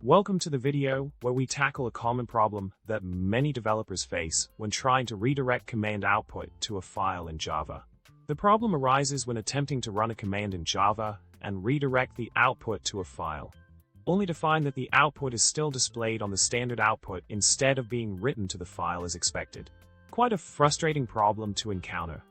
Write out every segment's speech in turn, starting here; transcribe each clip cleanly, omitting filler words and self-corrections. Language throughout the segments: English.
Welcome to the video where we tackle a common problem that many developers face when trying to redirect command output to a file in Java. The problem arises when attempting to run a command in Java and redirect the output to a file, only to find that the output is still displayed on the standard output instead of being written to the file as expected. Quite a frustrating problem to encounter,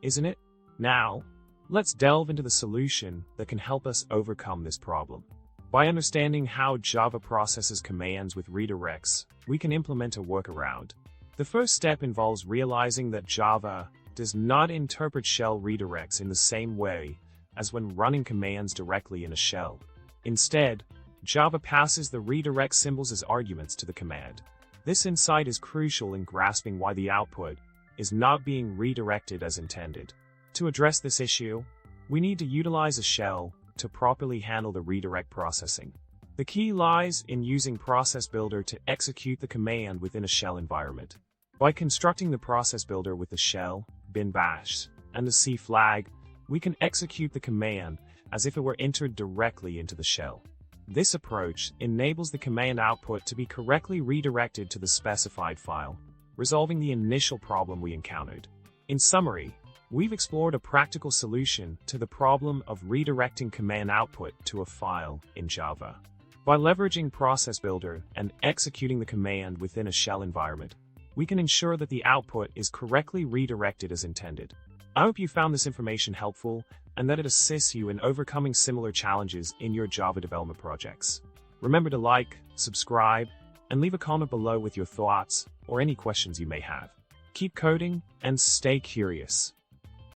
isn't it? Now, let's delve into the solution that can help us overcome this problem. By understanding how Java processes commands with redirects, we can implement a workaround. The first step involves realizing that Java does not interpret shell redirects in the same way as when running commands directly in a shell. Instead, Java passes the redirect symbols as arguments to the command. This insight is crucial in grasping why the output is not being redirected as intended. To address this issue, we need to utilize a shell to properly handle the redirect processing. The key lies in using ProcessBuilder to execute the command within a shell environment. By constructing the ProcessBuilder with the shell, bin bash, and the C flag, we can execute the command as if it were entered directly into the shell. This approach enables the command output to be correctly redirected to the specified file, resolving the initial problem we encountered. In summary, we've explored a practical solution to the problem of redirecting command output to a file in Java. By leveraging ProcessBuilder and executing the command within a shell environment, we can ensure that the output is correctly redirected as intended. I hope you found this information helpful and that it assists you in overcoming similar challenges in your Java development projects. Remember to like, subscribe, and leave a comment below with your thoughts or any questions you may have. Keep coding and stay curious.